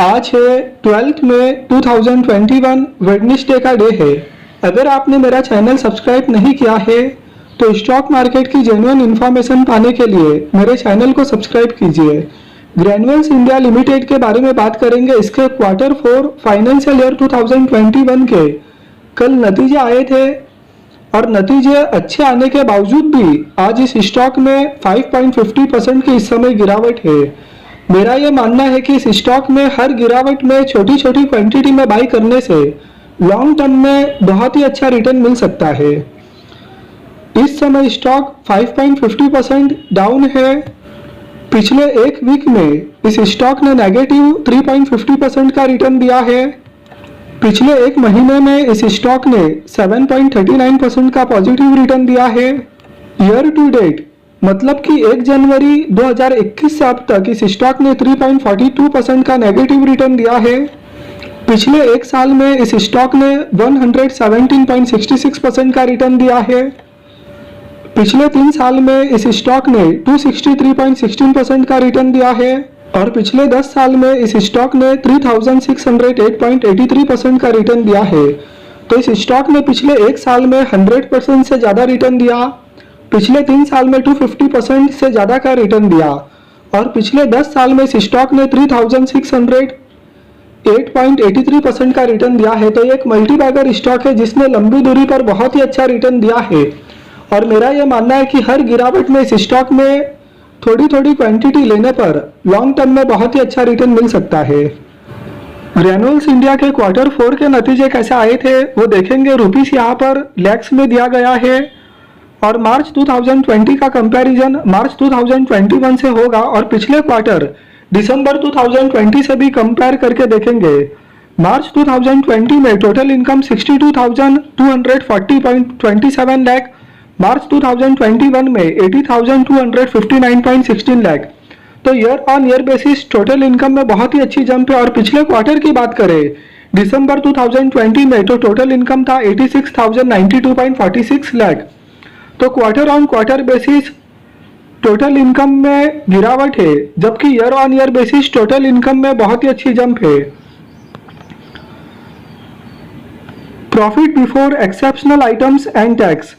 आज है 12 मई 2021 वेडनेसडे का डे है। अगर आपने मेरा चैनल सब्सक्राइब नहीं किया है तो स्टॉक मार्केट की जेन्युइन इन्फॉर्मेशन पाने के लिए मेरे चैनल को सब्सक्राइब कीजिए। ग्रैन्युल्स इंडिया लिमिटेड के बारे में बात करेंगे। इसके क्वार्टर 4 फाइनेंशियल ईयर 2021 के कल नतीजे आए थे और नतीजे अच्छे आने के बावजूद भी आज इस स्टॉक में 5.50% की इस समय गिरावट है। मेरा यह मानना है कि इस स्टॉक में हर गिरावट में छोटी छोटी क्वांटिटी में बाई करने से लॉन्ग टर्म में बहुत ही अच्छा रिटर्न मिल सकता है। इस समय स्टॉक 5.50% डाउन है। पिछले एक वीक में इस स्टॉक ने नेगेटिव 3.50% का रिटर्न दिया है। पिछले एक महीने में इस स्टॉक ने 7.39% का पॉजिटिव रिटर्न दिया है। ईयर टू डेट मतलब कि 1 जनवरी 2021 से अब तक इस स्टॉक ने 3.42% का नेगेटिव रिटर्न दिया है। पिछले एक साल में इस स्टॉक ने 117.66% का रिटर्न दिया है। पिछले 3 साल में इस स्टॉक ने 263.16% का रिटर्न दिया है और पिछले 10 साल में इस स्टॉक ने 3608.83% का रिटर्न दिया है। तो इस स्टॉक ने पिछले एक साल में 100% से ज़्यादा रिटर्न दिया, पिछले 3 साल में 250% से ज़्यादा का रिटर्न दिया और पिछले 10 साल में इस स्टॉक ने 3608.83% का रिटर्न दिया है। तो ये एक मल्टीबैगर स्टॉक है जिसने लंबी दूरी पर बहुत ही अच्छा रिटर्न दिया है और मेरा यह मानना है कि हर गिरावट में इस स्टॉक में थोड़ी थोड़ी क्वांटिटी लेने पर लॉन्ग टर्म में बहुत ही अच्छा रिटर्न मिल सकता है। ग्रैन्युल्स इंडिया के क्वार्टर 4 के नतीजे कैसे आए थे वो देखेंगे। रुपीस यहाँ पर लैक्स में दिया गया है और मार्च 2020 का कंपैरिजन मार्च 2021 से होगा और पिछले क्वार्टर दिसंबर 2020 से भी कंपेयर करके देखेंगे। मार्च 2020 में टोटल इनकम 62,240.27 लाख, मार्च 2021 में 80,259.16 लाख। तो year on year basis total income में बहुत ही अच्छी जंप है। और पिछले क्वार्टर की बात करें दिसंबर 2020 में तो टोटल इनकम था 86,092.46 लाख। तो quarter on quarter basis total income में गिरावट है, जबकि year on year basis total income में बहुत ही अच्छी जंप है। Profit before exceptional items and tax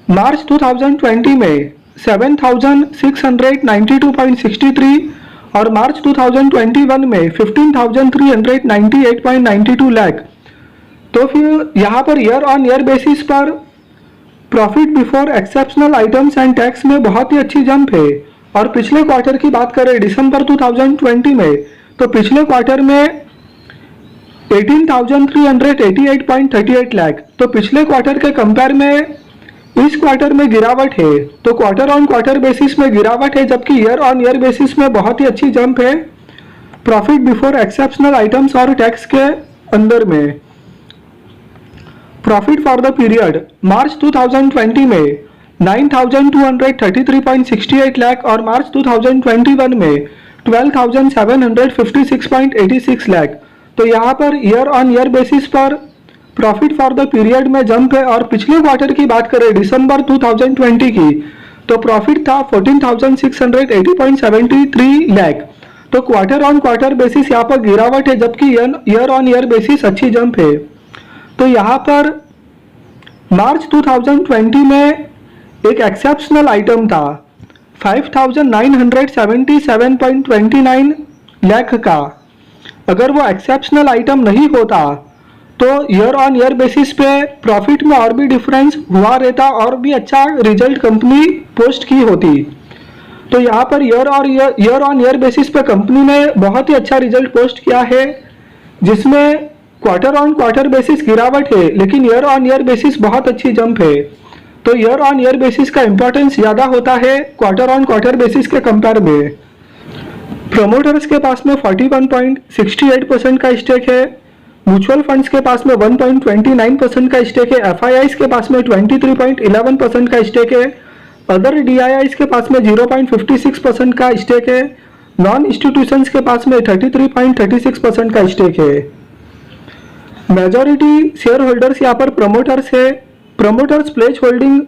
March 2020 में 7,692.63 और मार्च 2021 में 15,398.92 लाख। तो फिर यहाँ पर ईयर ऑन ईयर बेसिस पर profit before exceptional items and tax में बहुत ही अच्छी जंप है। और पिछले क्वार्टर की बात करें दिसंबर 2020 में तो पिछले क्वार्टर में 18,388.38 लाख। तो पिछले क्वार्टर के कंपेयर में इस क्वार्टर में गिरावट है। तो क्वार्टर ऑन क्वार्टर बेसिस में गिरावट है, जबकि ईयर ऑन ईयर बेसिस में बहुत ही अच्छी जंप है प्रॉफिट बिफोर एक्सेप्शनल आइटम्स और टैक्स के अंदर में। प्रॉफिट फॉर द पीरियड मार्च 2020 में 9,233.68 लाख और मार्च 2021 में 12,756.86 लाख। तो यहाँ पर ईयर ऑन ईयर बेसिस पर प्रॉफिट फॉर द पीरियड में जंप है। और पिछले क्वार्टर की बात करें दिसंबर 2020 की तो प्रॉफिट था 14,680.73 लाख। तो क्वार्टर ऑन क्वार्टर बेसिस यहाँ पर गिरावट है, जबकि ईयर ऑन ईयर बेसिस अच्छी जंप है। तो यहाँ पर मार्च 2020 में एक एक्सेप्शनल आइटम था 5,977.29 लाख का। अगर वो एक्सेप्शनल आइटम नहीं होता तो ईयर ऑन ईयर बेसिस पे प्रॉफिट में और भी डिफरेंस हुआ रहता और भी अच्छा रिजल्ट कंपनी पोस्ट की होती। तो यहाँ पर ईयर ऑन ईयर बेसिस पे कंपनी ने बहुत ही अच्छा रिजल्ट पोस्ट किया है, जिसमें क्वार्टर ऑन क्वार्टर बेसिस गिरावट है लेकिन ईयर ऑन ईयर बेसिस बहुत अच्छी जंप है। तो ईयर ऑन ईयर बेसिस का इंपॉर्टेंस ज़्यादा होता है क्वार्टर ऑन क्वार्टर बेसिस के कंपेयर में। प्रमोटर्स के पास में 41.68% का स्टेक है, म्यूचुअल फंड्स के पास में 1.29% का स्टेक है, एफआईआईज के पास में 23.11% का स्टेक है, अदर डीआईआईज के पास में 0.56% का स्टेक है, नॉन इंस्टीट्यूशंस के पास में 33.36% का स्टेक है। मेजॉरिटी शेयर होल्डर्स यहाँ पर प्रमोटर्स है। प्रमोटर्स प्लेज होल्डिंग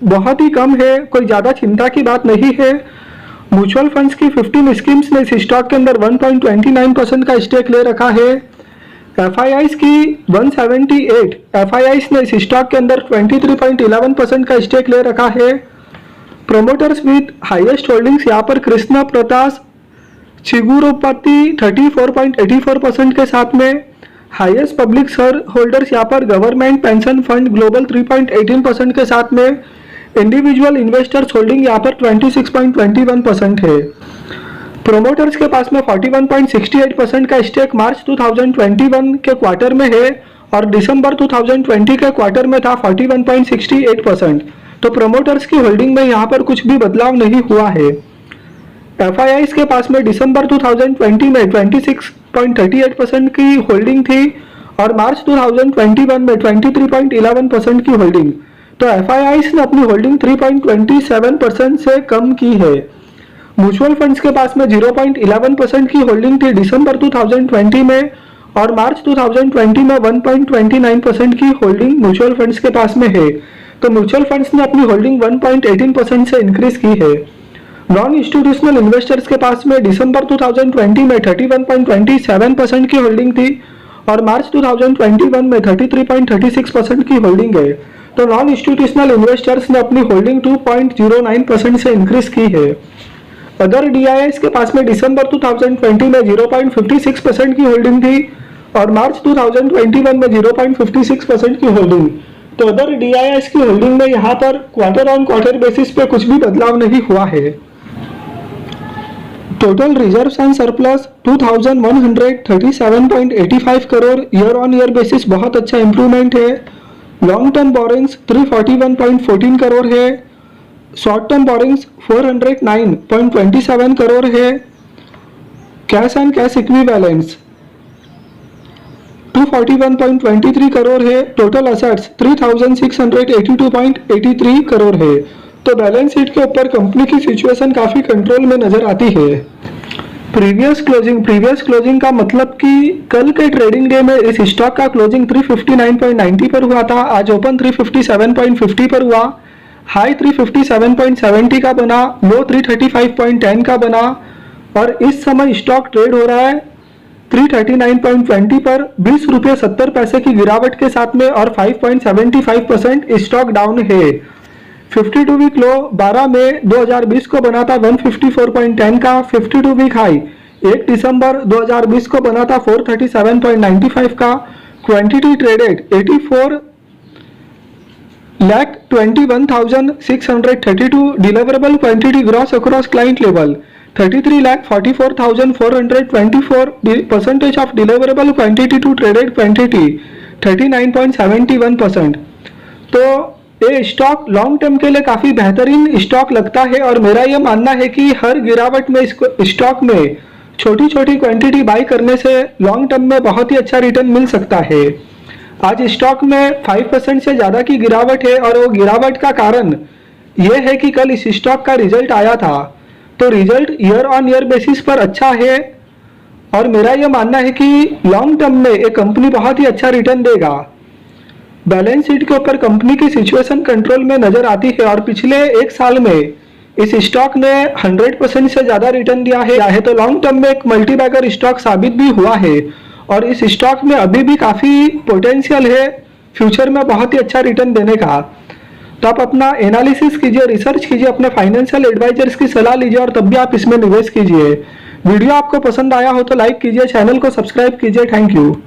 बहुत ही कम है, कोई ज़्यादा चिंता की बात नहीं है म्यूचुअल फंड्स की 15 स्कीम्स ने इस स्टॉक के अंदर 1.29% का स्टेक ले रखा है। एफआईआईज की 178 एफआईआईज ने इस स्टॉक के अंदर 23.11% का स्टेक ले रखा है। प्रोमोटर्स विद हाईएस्ट होल्डिंग्स यहाँ पर कृष्णा प्रतास चिगुरुपति 34.84% के साथ में। हाईएस्ट पब्लिक शेयर होल्डर्स यहाँ पर गवर्नमेंट पेंशन फंड ग्लोबल 3.18% के साथ में। इंडिविजुअल इन्वेस्टर्स होल्डिंग यहाँ पर 26.21% है। प्रोमोटर्स के पास में 41.68% का स्टेक मार्च 2021 के क्वार्टर में है और दिसंबर 2020 के क्वार्टर में था 41.68%। तो प्रोमोटर्स की होल्डिंग में यहाँ पर कुछ भी बदलाव नहीं हुआ है। एफआईआईज के पास में दिसंबर 2020 में 26.38% की होल्डिंग थी और मार्च 2021 में 23.11% की होल्डिंग। तो एफआईआईज ने अपनी होल्डिंग 3.27% से कम की है। म्यूचुअल फंड्स के पास में 0.11% की होल्डिंग थी दिसंबर 2020 में और मार्च 2020 में 1.29% की होल्डिंग म्यूचुअल फंड्स के पास में है। तो म्यूचुअल फंड्स ने अपनी होल्डिंग 1.18% से इंक्रीज की है। नॉन इंस्टीट्यूशनल इन्वेस्टर्स के पास में दिसंबर 2020 में 31.27% की होल्डिंग थी और मार्च 2021 में 33.36% की होल्डिंग है। तो नॉन इंस्टीट्यूशनल इन्वेस्टर्स ने अपनी होल्डिंग 2.09% से इंक्रीज की है। अदर डीआईएस के पास में दिसंबर 2020 में 0.56% की होल्डिंग थी और मार्च 2021 में 0.56% की होल्डिंग। तो अदर डीआईएस की होल्डिंग में यहाँ पर क्वार्टर ऑन क्वार्टर बेसिस पे कुछ भी बदलाव नहीं हुआ है। Total reserves and surplus 2137.85 crore year on year basis बहुत अच्छा इंप्रूवमेंट है। लॉन्ग टर्म बोरिंग्स 341.14 करोड़ है। शॉर्ट टर्म बोरिंग्स 409.27 करोड़ है। Cash and cash equivalents 241.23 crore है। टोटल असेट्स 3682.83 करोड़ है। तो बैलेंस शीट के ऊपर कंपनी की सिचुएशन काफी कंट्रोल में नजर आती है। प्रीवियस क्लोजिंग का मतलब कि कल के ट्रेडिंग डे में इस स्टॉक का क्लोजिंग 359.90 पर हुआ था। आज ओपन 357.50 पर हुआ। हाई 357.70 का बना, लो 335.10 का बना और इस समय स्टॉक ट्रेड हो रहा है 339.20 पर 20 रुपये 70 पैसे की गिरावट के साथ में और 5.75% स्टॉक डाउन है। 52 वीक लो 12 मई 2020 को बना था 154.10 का। 52 वीक हाई 1 दिसंबर 2020 को बना था 437.95 का। Quantity traded 84,21,632। Deliverable quantity gross across client level 33,44,424। Percentage of deliverable quantity to traded quantity 39.71%। तो ये स्टॉक लॉन्ग टर्म के लिए काफी बेहतरीन स्टॉक लगता है और मेरा ये मानना है कि हर गिरावट में इसको स्टॉक में छोटी छोटी क्वांटिटी बाई करने से लॉन्ग टर्म में बहुत ही अच्छा रिटर्न मिल सकता है। आज स्टॉक में 5% से ज्यादा की गिरावट है और वो गिरावट का कारण यह है कि कल इस स्टॉक का रिजल्ट आया था। तो result year on year basis पर अच्छा है और मेरा यह मानना है कि लॉन्ग टर्म में एक कंपनी बहुत ही अच्छा रिटर्न देगा। बैलेंस शीट के ऊपर कंपनी की सिचुएशन कंट्रोल में नजर आती है और पिछले एक साल में इस स्टॉक ने 100% से ज्यादा रिटर्न दिया है। तो लॉन्ग टर्म में एक मल्टीबैगर स्टॉक साबित भी हुआ है और इस स्टॉक में अभी भी काफी पोटेंशियल है फ्यूचर में बहुत ही अच्छा रिटर्न देने का। तो आप अपना एनालिसिस कीजिए, रिसर्च कीजिए, अपने फाइनेंशियल एडवाइजर्स की सलाह लीजिए और तब भी आप इसमें निवेश कीजिए। वीडियो आपको पसंद आया हो तो लाइक कीजिए, चैनल को सब्सक्राइब कीजिए। Thank you.